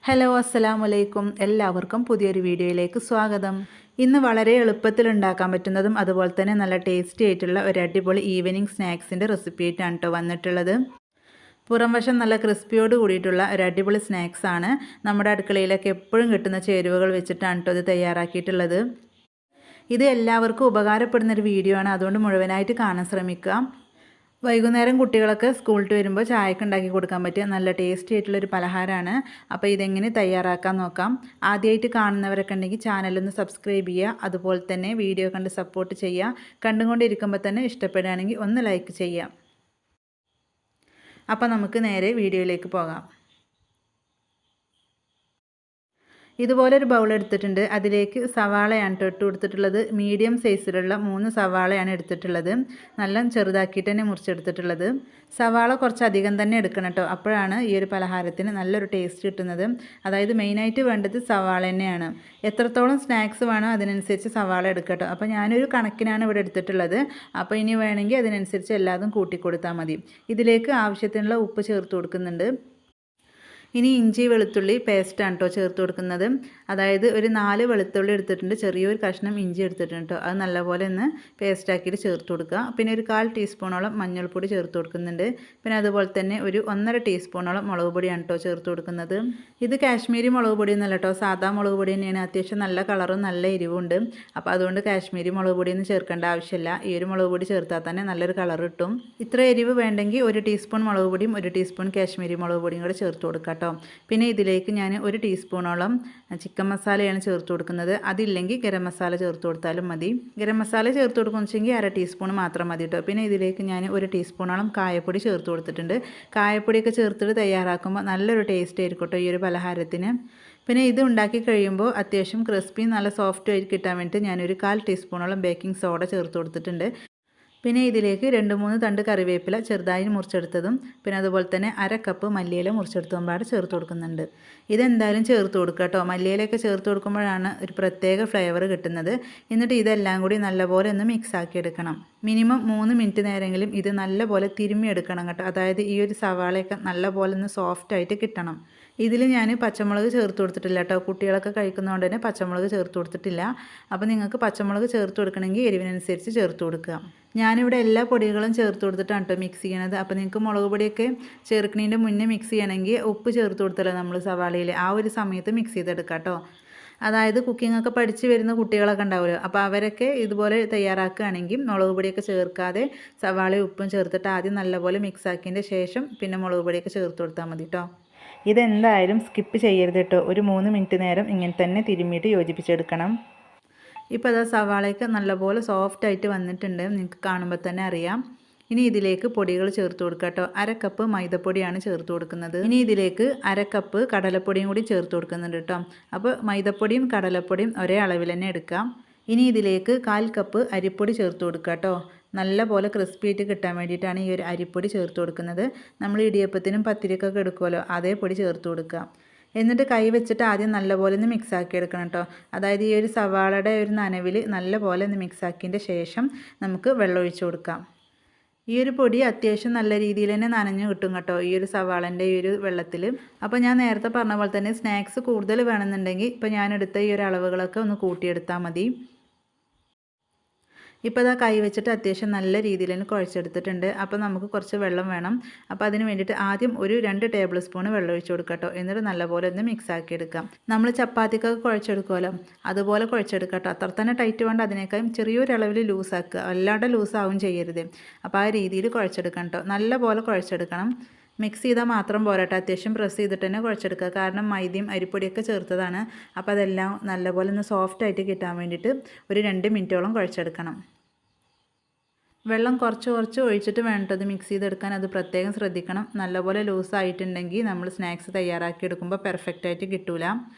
Hello അസ്സലാമു അലൈക്കും. എല്ലാവർക്കും പുതിയൊരു വീഡിയോയിലേക്ക് സ്വാഗതം. ഇന്ന് വളരെ എളുപ്പത്തിൽ ഉണ്ടാക്കാൻ പറ്റുന്നതും അതുപോലെ തന്നെ നല്ല ടേസ്റ്റി ആയിട്ടുള്ള ഒരു അടിപൊളി ഈവനിങ് സ്നാക്സിൻ്റെ റെസിപ്പി ആയിട്ടാണ് കേട്ടോ വന്നിട്ടുള്ളത്. പുറം വശം നല്ല ക്രിസ്പിയോട് കൂടിയിട്ടുള്ള ഒരു അടിപൊളി സ്നാക്സാണ്. നമ്മുടെ അടുക്കളയിലൊക്കെ എപ്പോഴും കിട്ടുന്ന ചേരുവകൾ വെച്ചിട്ടാണ് കേട്ടോ ഇത് തയ്യാറാക്കിയിട്ടുള്ളത്. ഇത് എല്ലാവർക്കും ഉപകാരപ്പെടുന്നൊരു വീഡിയോ ആണ്, അതുകൊണ്ട് മുഴുവനായിട്ട് കാണാൻ ശ്രമിക്കുക. വൈകുന്നേരം കുട്ടികളൊക്കെ സ്കൂൾ വിട്ട് വരുമ്പോൾ ചായക്ക് ഉണ്ടാക്കി കൊടുക്കാൻ പറ്റിയ നല്ല ടേസ്റ്റി ആയിട്ടുള്ളൊരു പലഹാരമാണ്. അപ്പോൾ ഇതെങ്ങനെ തയ്യാറാക്കാൻ നോക്കാം. ആദ്യമായിട്ട് കാണുന്നവരൊക്കെ ഉണ്ടെങ്കിൽ ചാനലൊന്ന് സബ്സ്ക്രൈബ് ചെയ്യുക. അതുപോലെ തന്നെ വീഡിയോ കണ്ട് സപ്പോർട്ട് ചെയ്യുക. കണ്ടുകൊണ്ടിരിക്കുമ്പോൾ തന്നെ ഇഷ്ടപ്പെടുകയാണെങ്കിൽ ഒന്ന് ലൈക്ക് ചെയ്യുക. അപ്പോൾ നമുക്ക് നേരെ വീഡിയോയിലേക്ക് പോകാം. ഇതുപോലൊരു ബൗൾ എടുത്തിട്ടുണ്ട്. അതിലേക്ക് സവാളയാണ് ഇട്ട് കൊടുത്തിട്ടുള്ളത്. മീഡിയം സൈസിലുള്ള 3 സവാളയാണ് എടുത്തിട്ടുള്ളത്. നല്ല ചെറുതാക്കിയിട്ട് തന്നെ മുറിച്ചെടുത്തിട്ടുള്ളത്. സവാള കുറച്ചധികം തന്നെ എടുക്കണം കേട്ടോ, അപ്പോഴാണ് ഈ ഒരു പലഹാരത്തിന് നല്ലൊരു ടേസ്റ്റ് കിട്ടുന്നത്. അതായത് മെയിനായിട്ട് വേണ്ടത് സവാള തന്നെയാണ്. എത്രത്തോളം സ്നാക്സ് വേണോ അതിനനുസരിച്ച് സവാള എടുക്കട്ടോ. അപ്പോൾ ഞാനൊരു കണക്കിനാണ് ഇവിടെ എടുത്തിട്ടുള്ളത്. അപ്പോൾ ഇനി വേണമെങ്കിൽ അതിനനുസരിച്ച് എല്ലാതും കൂട്ടി കൊടുത്താൽ മതി. ഇതിലേക്ക് ആവശ്യത്തിനുള്ള ഉപ്പ് ചേർത്ത് കൊടുക്കുന്നുണ്ട്. ഇനി ഇഞ്ചി വെളുത്തുള്ളി പേസ്റ്റാണ് കേട്ടോ ചേർത്ത് കൊടുക്കുന്നത്. അതായത് ഒരു 4 വെളുത്തുള്ളി എടുത്തിട്ടുണ്ട്, ചെറിയൊരു കഷ്ണം ഇഞ്ചി എടുത്തിട്ടുണ്ട് കേട്ടോ. അത് നല്ലപോലെ ഒന്ന് പേസ്റ്റാക്കിയിട്ട് ചേർത്ത് കൊടുക്കുക. പിന്നെ ഒരു 1/4 ടീസ്പൂണോളം മഞ്ഞൾപ്പൊടി ചേർത്ത് കൊടുക്കുന്നുണ്ട്. പിന്നെ അതുപോലെ തന്നെ ഒരു 1.5 ടീസ്പൂണോളം മുളക് പൊടിയാണ് കേട്ടോ ചേർത്ത് കൊടുക്കുന്നത്. ഇത് കാശ്മീരി മുളക് പൊടി എന്നല്ല കേട്ടോ, സാധാ മുളക് പൊടി തന്നെയാണ്. അത്യാവശ്യം നല്ല കളറും നല്ല എരിവുണ്ട്. അപ്പോൾ അതുകൊണ്ട് കാശ്മീരി മുളക് പൊടിയൊന്നും ചേർക്കേണ്ട ആവശ്യമില്ല. ഈ ഒരു മുളക് പൊടി ചേർത്താൽ തന്നെ നല്ലൊരു കളർ കിട്ടും. ഇത്ര എരിവ് വേണ്ടെങ്കിൽ 1 ടീസ്പൂൺ മുളക് പൊടിയും 1 ടീസ്പൂൺ കാശ്മീരി മുളക് പൊടിയും കൂടെ ചേർത്ത് കൊടുക്കാം. പിന്നെ ഇതിലേക്ക് ഞാൻ 1 ടീസ്പൂണോളം ചിക്കൻ മസാലയാണ് ചേർത്ത് കൊടുക്കുന്നത്. അതില്ലെങ്കിൽ ഗരം മസാല ചേർത്ത് കൊടുത്താലും മതി. ഗരം മസാല ചേർത്ത് കൊടുക്കുമെന്ന് വെച്ചെങ്കിൽ 1/2 ടീസ്പൂൺ മാത്രം മതി കേട്ടോ. പിന്നെ ഇതിലേക്ക് ഞാൻ 1 ടീസ്പൂണോളം കായപ്പൊടി ചേർത്ത് കൊടുത്തിട്ടുണ്ട്. കായപ്പൊടിയൊക്കെ ചേർത്തിട്ട് തയ്യാറാക്കുമ്പോൾ നല്ലൊരു ടേസ്റ്റ് ആയിരിക്കും കേട്ടോ ഈ ഒരു പലഹാരത്തിന്. പിന്നെ ഇത് ഉണ്ടാക്കി കഴിയുമ്പോൾ അത്യാവശ്യം ക്രിസ്പി നല്ല സോഫ്റ്റ് ആയി കിട്ടാൻ വേണ്ടിയിട്ട് ഞാനൊരു 1/4 ടീസ്പൂണോളം ബേക്കിംഗ് സോഡ ചേർത്ത് കൊടുത്തിട്ടുണ്ട്. പിന്നെ ഇതിലേക്ക് 2-3 തണ്ട് കറിവേപ്പില ചെറുതായി മുറിച്ചെടുത്തതും പിന്നെ അതുപോലെ തന്നെ 1/2 കപ്പ് മല്ലിയില മുറിച്ചെടുത്തതും പാടെ ചേർത്ത് കൊടുക്കുന്നുണ്ട്. ഇതെന്തായാലും ചേർത്ത് കൊടുക്കുക കേട്ടോ. മല്ലിയിലൊക്കെ ചേർത്ത് കൊടുക്കുമ്പോഴാണ് ഒരു പ്രത്യേക ഫ്ലേവർ കിട്ടുന്നത്. എന്നിട്ട് ഇതെല്ലാം കൂടി നല്ലപോലെ ഒന്ന് മിക്സ് ആക്കി എടുക്കണം. മിനിമം 3 മിനിറ്റ് നേരമെങ്കിലും ഇത് നല്ലപോലെ തിരുമ്മി എടുക്കണം കേട്ടോ. അതായത് ഈ ഒരു സവാളയൊക്കെ നല്ലപോലെ ഒന്ന് സോഫ്റ്റായിട്ട് കിട്ടണം. ഇതിൽ ഞാൻ പച്ചമുളക് ചേർത്ത് കൊടുത്തിട്ടില്ല കേട്ടോ. കുട്ടികളൊക്കെ കഴിക്കുന്നതുകൊണ്ട് തന്നെ പച്ചമുളക് ചേർത്ത് കൊടുത്തിട്ടില്ല. അപ്പോൾ നിങ്ങൾക്ക് പച്ചമുളക് ചേർത്ത് കൊടുക്കണമെങ്കിൽ എരിവിനനുസരിച്ച് ചേർത്ത് കൊടുക്കുക. ഞാനിവിടെ എല്ലാ പൊടികളും ചേർത്ത് കൊടുത്തിട്ടാണ് കേട്ടോ മിക്സ് ചെയ്യണത്. അപ്പോൾ നിങ്ങൾക്ക് മുളക് പൊടിയൊക്കെ ചേർക്കുന്നതിൻ്റെ മുന്നേ മിക്സ് ചെയ്യണമെങ്കിൽ ഉപ്പ് ചേർത്ത് കൊടുത്തല്ലോ നമ്മൾ സവാളയിൽ, ആ ഒരു സമയത്ത് മിക്സ് ചെയ്തെടുക്കാം കേട്ടോ. അതായത് കുക്കിങ്ങൊക്കെ പഠിച്ച് വരുന്ന കുട്ടികളൊക്കെ ഉണ്ടാവുമല്ലോ, അപ്പോൾ അവരൊക്കെ ഇതുപോലെ തയ്യാറാക്കുകയാണെങ്കിൽ മുളക് പൊടിയൊക്കെ ചേർക്കാതെ സവാളയും ഉപ്പും ചേർത്തിട്ട് ആദ്യം നല്ലപോലെ മിക്സ് ആക്കിയതിൻ്റെ ശേഷം പിന്നെ മുളക് പൊടിയൊക്കെ ചേർത്ത് കൊടുത്താൽ മതി കേട്ടോ. ഇതെന്തായാലും സ്കിപ്പ് ചെയ്യരുത് കേട്ടോ. ഒരു 3 മിനിറ്റ് നേരം ഇങ്ങനെ തന്നെ തിരുമ്മിയിട്ട് യോജിപ്പിച്ചെടുക്കണം. ഇപ്പോൾ അതാ സവാളയൊക്കെ നല്ലപോലെ സോഫ്റ്റായിട്ട് വന്നിട്ടുണ്ട്, നിങ്ങൾക്ക് കാണുമ്പോൾ തന്നെ അറിയാം. ഇനി ഇതിലേക്ക് പൊടികൾ ചേർത്ത് കൊടുക്കുക കേട്ടോ. 1/2 കപ്പ് മൈദപ്പൊടിയാണ് ചേർത്ത് കൊടുക്കുന്നത്. ഇനി ഇതിലേക്ക് 1/2 കപ്പ് കടലപ്പൊടിയും കൂടി ചേർത്ത് കൊടുക്കുന്നുണ്ട് കേട്ടോ. അപ്പോൾ മൈദപ്പൊടിയും കടലപ്പൊടിയും ഒരേ അളവിൽ തന്നെ എടുക്കാം. ഇനി ഇതിലേക്ക് 1/4 കപ്പ് അരിപ്പൊടി ചേർത്ത് കൊടുക്കുക കേട്ടോ. നല്ല പോലെ ക്രിസ്പി ആയിട്ട് കിട്ടാൻ വേണ്ടിയിട്ടാണ് ഈ ഒരു അരിപ്പൊടി ചേർത്ത് കൊടുക്കുന്നത്. നമ്മൾ ഇടിയപ്പത്തിനും പത്തിരിക്കൊക്കെ എടുക്കുമല്ലോ, അതേ പൊടി ചേർത്ത് കൊടുക്കുക. എന്നിട്ട് കൈ വെച്ചിട്ട് ആദ്യം നല്ലപോലെ ഒന്ന് മിക്സ് ആക്കി എടുക്കണം കേട്ടോ. അതായത് ഈ ഒരു സവാളയുടെ ഒരു നനവിൽ നല്ലപോലെ ഒന്ന് മിക്സ് ആക്കിയതിൻ്റെ ശേഷം നമുക്ക് വെള്ളം ഒഴിച്ച് കൊടുക്കാം. ഈ ഒരു പൊടി അത്യാവശ്യം നല്ല രീതിയിൽ തന്നെ നനഞ്ഞ് കിട്ടും കേട്ടോ ഈ ഒരു സവാളൻ്റെ ഈ ഒരു വെള്ളത്തിൽ. അപ്പോൾ ഞാൻ നേരത്തെ പറഞ്ഞ പോലെ തന്നെ സ്നാക്സ് കൂടുതൽ വേണമെന്നുണ്ടെങ്കിൽ ഇപ്പോൾ ഞാനെടുത്ത ഈ ഒരു അളവുകളൊക്കെ ഒന്ന് കൂട്ടിയെടുത്താൽ മതി. ഇപ്പോൾ ഇതാ കൈ വെച്ചിട്ട് അത്യാവശ്യം നല്ല രീതിയിൽ തന്നെ കുഴച്ചെടുത്തിട്ടുണ്ട്. അപ്പോൾ നമുക്ക് കുറച്ച് വെള്ളം വേണം. അപ്പോൾ അതിന് വേണ്ടിയിട്ട് ആദ്യം ഒരു 2 ടേബിൾ സ്പൂൺ വെള്ളം ഒഴിച്ച് കൊടുക്കാം കേട്ടോ. എന്നിട്ട് നല്ലപോലെ ഒന്ന് മിക്സ് ആക്കി എടുക്കാം. നമ്മൾ ചപ്പാത്തിക്കൊക്കെ കുഴച്ചെടുക്കുമല്ലോ, അതുപോലെ കുഴച്ചെടുക്കാം കേട്ടോ. അത്ര തന്നെ ടൈറ്റ് വേണ്ട, അതിനേക്കാളും ചെറിയൊരു അളവിൽ ലൂസാക്കുക, അല്ലാണ്ട് ലൂസാവും ചെയ്യരുത്. അപ്പോൾ ആ രീതിയിൽ കുഴച്ചെടുക്കണം കേട്ടോ. നല്ലപോലെ കുഴച്ചെടുക്കണം. മിക്സ് ചെയ്താൽ മാത്രം പോരാട്ടോ, അത്യാവശ്യം പ്രസ് ചെയ്തിട്ട് തന്നെ കുഴച്ചെടുക്കുക. കാരണം മൈദയും അരിപ്പൊടിയൊക്കെ ചേർത്തതാണ്. അപ്പോൾ അതെല്ലാം നല്ലപോലെ ഒന്ന് സോഫ്റ്റായിട്ട് കിട്ടാൻ വേണ്ടിയിട്ട് ഒരു 2 മിനിറ്റോളം കുഴച്ചെടുക്കണം. വെള്ളം കുറച്ച് ഒഴിച്ചിട്ട് വേണ്ടത് മിക്സ് ചെയ്തെടുക്കാൻ, അത് പ്രത്യേകം ശ്രദ്ധിക്കണം. നല്ലപോലെ ലൂസായിട്ടുണ്ടെങ്കിൽ നമ്മൾ സ്നാക്സ് തയ്യാറാക്കി എടുക്കുമ്പോൾ പെർഫെക്റ്റായിട്ട് കിട്ടില്ല.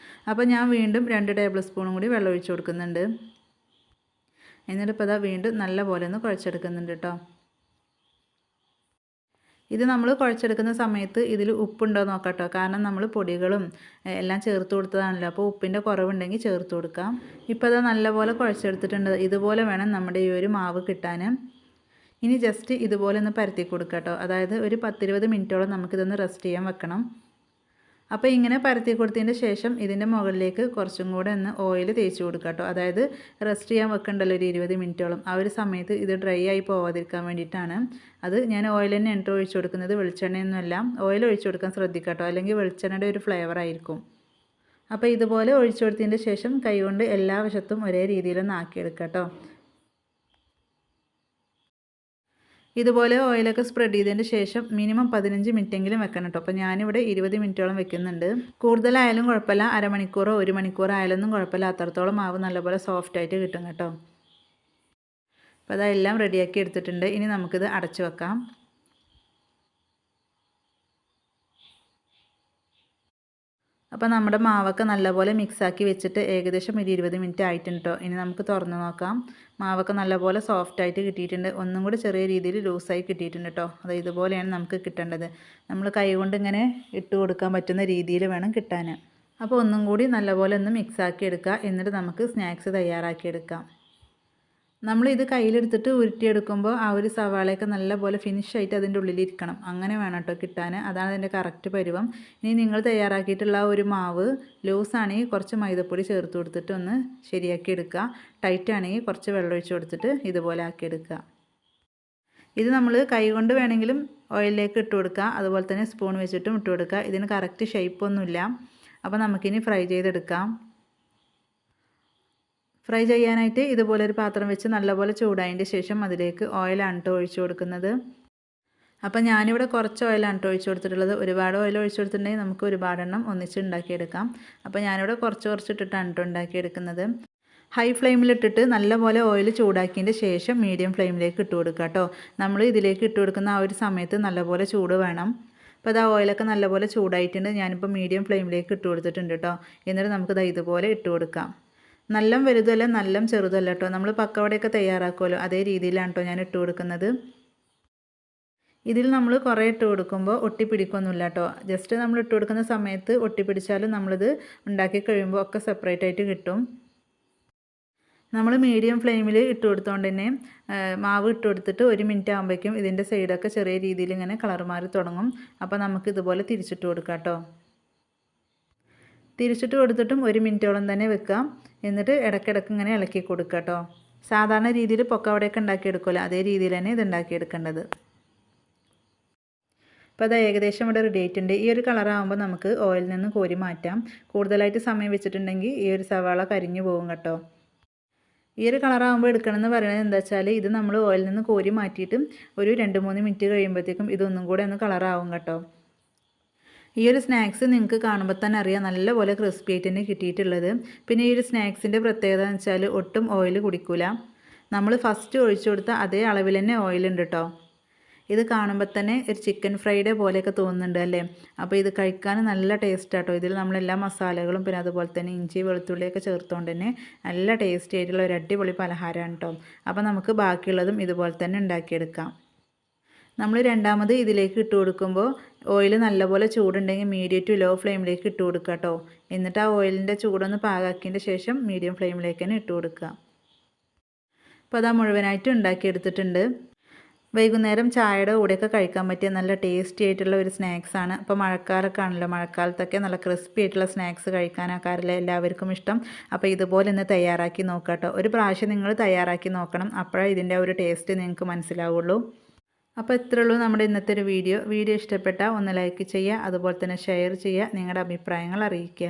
അപ്പോൾ ഞാൻ വീണ്ടും 2 ടേബിൾ സ്പൂണും കൂടി വെള്ളം ഒഴിച്ച് കൊടുക്കുന്നുണ്ട്. എന്നിട്ട് ഇപ്പോൾ അതാ വീണ്ടും നല്ലപോലെ ഒന്ന് കുഴച്ചെടുക്കുന്നുണ്ട് കേട്ടോ. ഇത് നമ്മൾ കുഴച്ചെടുക്കുന്ന സമയത്ത് ഇതിൽ ഉപ്പുണ്ടോ നോക്കാം കേട്ടോ. കാരണം നമ്മൾ പൊടികളും എല്ലാം ചേർത്ത് കൊടുത്തതാണല്ലോ, അപ്പോൾ ഉപ്പിൻ്റെ കുറവുണ്ടെങ്കിൽ ചേർത്ത് കൊടുക്കാം. ഇപ്പോൾ അത് നല്ലപോലെ കുഴച്ചെടുത്തിട്ടുണ്ട്. ഇതുപോലെ വേണം നമ്മുടെ ഈ ഒരു മാവ് കിട്ടാൻ. ഇനി ജസ്റ്റ് ഇതുപോലെ ഒന്ന് പരത്തി കൊടുക്കാം കേട്ടോ. അതായത് ഒരു 10-20 മിനിറ്റോളം നമുക്കിതൊന്ന് റെസ്റ്റ് ചെയ്യാൻ വെക്കണം. അപ്പോൾ ഇങ്ങനെ പരത്തി കൊടുത്തതിന് ശേഷം ഇതിൻ്റെ മുകളിലേക്ക് കുറച്ചും കൂടെ ഒന്ന് ഓയിൽ തേച്ച് കൊടുക്കുക കേട്ടോ. അതായത് റെസ്റ്റ് ചെയ്യാൻ വെക്കണ്ടല്ലോ ഒരു 20 മിനിറ്റോളം. ആ ഒരു സമയത്ത് ഇത് ഡ്രൈ ആയി പോവാതിരിക്കാൻ വേണ്ടിയിട്ടാണ്. അത് ഞാൻ ഓയിൽ തന്നെ എണ്ണ ഒഴിച്ച് കൊടുക്കുന്നത്, വെളിച്ചെണ്ണയൊന്നുമല്ല. ഓയിൽ ഒഴിച്ച് കൊടുക്കാൻ ശ്രദ്ധിക്കുക കേട്ടോ, അല്ലെങ്കിൽ വെളിച്ചെണ്ണയുടെ ഒരു ഫ്ലേവർ ആയിരിക്കും. അപ്പോൾ ഇതുപോലെ ഒഴിച്ചു കൊടുത്തതിൻ്റെ ശേഷം കൈകൊണ്ട് എല്ലാ വശത്തും ഒരേ രീതിയിലൊന്ന് ആക്കിയെടുക്കുക കേട്ടോ. ഇതുപോലെ ഓയിലൊക്കെ സ്പ്രെഡ് ചെയ്തതിന് ശേഷം മിനിമം 15 മിനിറ്റെങ്കിലും വെക്കണം കേട്ടോ. അപ്പോൾ ഞാനിവിടെ 20 മിനിറ്റോളം വെക്കുന്നുണ്ട്. കൂടുതലായാലും കുഴപ്പമില്ല, അരമണിക്കൂറോ 1 മണിക്കൂറോ ആയാലൊന്നും കുഴപ്പമില്ല. അത്രത്തോളം മാവ് നല്ലപോലെ സോഫ്റ്റായിട്ട് കിട്ടും കേട്ടോ. അപ്പോൾ അതെല്ലാം റെഡിയാക്കി എടുത്തിട്ടുണ്ട്. ഇനി നമുക്കിത് അടച്ചു വെക്കാം. അപ്പോൾ നമ്മുടെ മാവൊക്കെ നല്ലപോലെ മിക്സാക്കി വെച്ചിട്ട് ഏകദേശം ഒരു 20 മിനിറ്റ് ആയിട്ടുണ്ട് കേട്ടോ. ഇനി നമുക്ക് തുറന്ന് നോക്കാം. മാവൊക്കെ നല്ലപോലെ സോഫ്റ്റായിട്ട് കിട്ടിയിട്ടുണ്ട്. ഒന്നും കൂടി ചെറിയ രീതിയിൽ ലൂസായി കിട്ടിയിട്ടുണ്ട് കേട്ടോ. അത് ഇതുപോലെയാണ് നമുക്ക് കിട്ടേണ്ടത്. നമ്മൾ കൈ കൊണ്ട് ഇങ്ങനെ ഇട്ട് കൊടുക്കാൻ പറ്റുന്ന രീതിയിൽ വേണം കിട്ടാൻ. അപ്പോൾ ഒന്നും കൂടി നല്ലപോലെ ഒന്ന് മിക്സാക്കി എടുക്കുക. എന്നിട്ട് നമുക്ക് സ്നാക്സ് തയ്യാറാക്കി എടുക്കാം. നമ്മളിത് കയ്യിലെടുത്തിട്ട് ഉരുട്ടിയെടുക്കുമ്പോൾ ആ ഒരു സവാളയൊക്കെ നല്ലപോലെ ഫിനിഷായിട്ട് അതിൻ്റെ ഉള്ളിലിരിക്കണം. അങ്ങനെ വേണം കേട്ടോ കിട്ടാൻ. അതാണ് അതിൻ്റെ കറക്റ്റ് പരുവം. ഇനി നിങ്ങൾ തയ്യാറാക്കിയിട്ടുള്ള ആ ഒരു മാവ് ലൂസാണെങ്കിൽ കുറച്ച് മൈദപ്പൊടി ചേർത്ത് കൊടുത്തിട്ട് ഒന്ന് ശരിയാക്കി എടുക്കുക. ടൈറ്റാണെങ്കിൽ കുറച്ച് വെള്ളം ഒഴിച്ച് കൊടുത്തിട്ട് ഇതുപോലെ ആക്കിയെടുക്കുക. ഇത് നമ്മൾ കൈ കൊണ്ട് വേണമെങ്കിലും ഓയിലിലേക്ക് ഇട്ട് കൊടുക്കുക, അതുപോലെ തന്നെ സ്പൂൺ വെച്ചിട്ടും ഇട്ട് കൊടുക്കുക. ഇതിന് കറക്റ്റ് ഷേപ്പൊന്നുമില്ല. അപ്പോൾ നമുക്കിനി ഫ്രൈ ചെയ്തെടുക്കാം. ഫ്രൈ ചെയ്യാനായിട്ട് ഇതുപോലൊരു പാത്രം വെച്ച് നല്ലപോലെ ചൂടായതിൻ്റെ ശേഷം അതിലേക്ക് ഓയിലാണ് കേട്ടോ ഒഴിച്ചു കൊടുക്കുന്നത്. അപ്പോൾ ഞാനിവിടെ കുറച്ച് ഓയിലാണ് കേട്ടോ ഒഴിച്ചു കൊടുത്തിട്ടുള്ളത്. ഒരുപാട് ഓയിൽ ഒഴിച്ചു കൊടുത്തിട്ടുണ്ടെങ്കിൽ നമുക്ക് ഒരുപാടെണ്ണം ഒന്നിച്ച് ഉണ്ടാക്കിയെടുക്കാം. അപ്പോൾ ഞാനിവിടെ കുറച്ചിട്ടിട്ടാണ് കേട്ടോ ഉണ്ടാക്കിയെടുക്കുന്നത്. ഹൈ ഫ്ലെയിമിലിട്ടിട്ട് നല്ലപോലെ ഓയിൽ ചൂടാക്കിയതിൻ്റെ ശേഷം മീഡിയം ഫ്ലെയിമിലേക്ക് ഇട്ട് കൊടുക്കുക കേട്ടോ. നമ്മൾ ഇതിലേക്ക് ഇട്ട് കൊടുക്കുന്ന ആ ഒരു സമയത്ത് നല്ലപോലെ ചൂട് വേണം. അപ്പോൾ അത് ആ ഓയിലൊക്കെ നല്ലപോലെ ചൂടായിട്ടുണ്ട്. ഞാനിപ്പോൾ മീഡിയം ഫ്ലെയിമിലേക്ക് ഇട്ട് കൊടുത്തിട്ടുണ്ട് കേട്ടോ. എന്നിട്ട് നമുക്കിത് ഇതുപോലെ ഇട്ട് കൊടുക്കാം. നല്ല വലുതല്ല നല്ല ചെറുതല്ല കേട്ടോ. നമ്മൾ പക്കവടയൊക്കെ തയ്യാറാക്കുമല്ലോ അതേ രീതിയിലാണ് കേട്ടോ ഞാൻ ഇട്ട് കൊടുക്കുന്നത്. ഇതിൽ നമ്മൾ കുറേ ഇട്ട് കൊടുക്കുമ്പോൾ ഒട്ടിപ്പിടിക്കൊന്നുമില്ല കേട്ടോ. ജസ്റ്റ് നമ്മൾ ഇട്ട് കൊടുക്കുന്ന സമയത്ത് ഒട്ടിപ്പിടിച്ചാലും നമ്മളിത് ഉണ്ടാക്കി കഴിയുമ്പോൾ ഒക്കെ സെപ്പറേറ്റ് ആയിട്ട് കിട്ടും. നമ്മൾ മീഡിയം ഫ്ലെയിമിൽ ഇട്ട് കൊടുത്തുകൊണ്ട് തന്നെ മാവ് ഇട്ട് കൊടുത്തിട്ട് 1 മിനിറ്റ് ആകുമ്പോഴേക്കും ഇതിൻ്റെ സൈഡൊക്കെ ചെറിയ രീതിയിൽ ഇങ്ങനെ കളർ മാറി തുടങ്ങും. അപ്പോൾ നമുക്ക് ഇതുപോലെ തിരിച്ചിട്ട് കൊടുക്കാം കേട്ടോ. തിരിച്ചിട്ട് കൊടുത്തിട്ടും 1 മിനിറ്റോളം തന്നെ വെക്കാം. എന്നിട്ട് ഇടയ്ക്കിടയ്ക്ക് ഇങ്ങനെ ഇളക്കി കൊടുക്കുക കേട്ടോ. സാധാരണ രീതിയിൽ പൊക്കവടയൊക്കെ ഉണ്ടാക്കിയെടുക്കുമല്ലോ അതേ രീതിയിൽ തന്നെ ഇത് ഉണ്ടാക്കിയെടുക്കേണ്ടത്. അപ്പോൾ അത് ഏകദേശം ഇവിടെ റെഡി ആയിട്ടുണ്ട്. ഈ ഒരു കളറാകുമ്പോൾ നമുക്ക് ഓയിലിൽ നിന്ന് കോരി മാറ്റാം. കൂടുതലായിട്ട് സമയം വെച്ചിട്ടുണ്ടെങ്കിൽ ഈ ഒരു സവാള കരിഞ്ഞു പോകും കേട്ടോ. ഈ ഒരു കളറാകുമ്പോൾ എടുക്കണമെന്ന് പറയുന്നത് എന്താ വെച്ചാൽ ഇത് നമ്മൾ ഓയിലിൽ നിന്ന് കോരി മാറ്റിയിട്ട് ഒരു 2-3 മിനിറ്റ് കഴിയുമ്പോഴത്തേക്കും ഇതൊന്നും കൂടെ ഒന്ന് കളറാവും കേട്ടോ. ഈ ഒരു സ്നാക്സ് നിങ്ങൾക്ക് കാണുമ്പോൾ തന്നെ അറിയാം നല്ലപോലെ ക്രിസ്പി ആയിട്ട് തന്നെ കിട്ടിയിട്ടുള്ളത്. പിന്നെ ഈ ഒരു സ്നാക്സിൻ്റെ പ്രത്യേകത എന്ന് വെച്ചാൽ ഒട്ടും ഓയിൽ കുടിക്കില്ല. നമ്മൾ ഫസ്റ്റ് ഒഴിച്ചു കൊടുത്ത അതേ അളവിൽ തന്നെ ഓയിലുണ്ട് കേട്ടോ. ഇത് കാണുമ്പോൾ തന്നെ ഒരു ചിക്കൻ ഫ്രൈഡേ പോലെയൊക്കെ തോന്നുന്നുണ്ട് അല്ലേ. അപ്പോൾ ഇത് കഴിക്കാൻ നല്ല ടേസ്റ്റ് ആട്ടോ. ഇതിൽ നമ്മളെല്ലാ മസാലകളും പിന്നെ അതുപോലെ തന്നെ ഇഞ്ചി വെളുത്തുള്ളിയൊക്കെ ചേർത്തുകൊണ്ട് തന്നെ നല്ല ടേസ്റ്റി ആയിട്ടുള്ള ഒരു അടിപൊളി പലഹാരമാണ് കേട്ടോ. അപ്പോൾ നമുക്ക് ബാക്കിയുള്ളതും ഇതുപോലെ തന്നെ ഉണ്ടാക്കിയെടുക്കാം. നമ്മൾ രണ്ടാമത് ഇതിലേക്ക് ഇട്ട് കൊടുക്കുമ്പോൾ ഓയിൽ നല്ലപോലെ ചൂടുണ്ടെങ്കിൽ മീഡിയം ടു ലോ ഫ്ലെയിമിലേക്ക് ഇട്ട് കൊടുക്കുക കേട്ടോ. എന്നിട്ട് ആ ഓയിലിൻ്റെ ചൂടൊന്ന് പാകാക്കിയതിൻ്റെ ശേഷം മീഡിയം ഫ്ലെയിമിലേക്ക് തന്നെ ഇട്ട് കൊടുക്കുക. അപ്പോൾ അത് മുഴുവനായിട്ട് ഉണ്ടാക്കിയെടുത്തിട്ടുണ്ട്. വൈകുന്നേരം ചായയുടെ കൂടെയൊക്കെ കഴിക്കാൻ പറ്റിയ നല്ല ടേസ്റ്റി ആയിട്ടുള്ള ഒരു സ്നാക്സാണ്. അപ്പോൾ മഴക്കാലമൊക്കെ ആണല്ലോ, മഴക്കാലത്തൊക്കെ നല്ല ക്രിസ്പി ആയിട്ടുള്ള സ്നാക്സ് കഴിക്കാനാക്കാറില്ല എല്ലാവർക്കും ഇഷ്ടം. അപ്പോൾ ഇതുപോലെ ഒന്ന് തയ്യാറാക്കി നോക്കാം കേട്ടോ. ഒരു പ്രാവശ്യം നിങ്ങൾ തയ്യാറാക്കി നോക്കണം, അപ്പോഴേ ഇതിൻ്റെ ഒരു ടേസ്റ്റ് നിങ്ങൾക്ക് മനസ്സിലാവുള്ളൂ. അപ്പോൾ ഇത്രയേ ഉള്ളൂ നമ്മുടെ ഇന്നത്തെ ഒരു വീഡിയോ. വീഡിയോ ഇഷ്ടപ്പെട്ടാൽ ഒന്ന് ലൈക്ക് ചെയ്യുക, അതുപോലെ തന്നെ ഷെയർ ചെയ്യുക, നിങ്ങളുടെ അഭിപ്രായങ്ങൾ അറിയിക്കുക.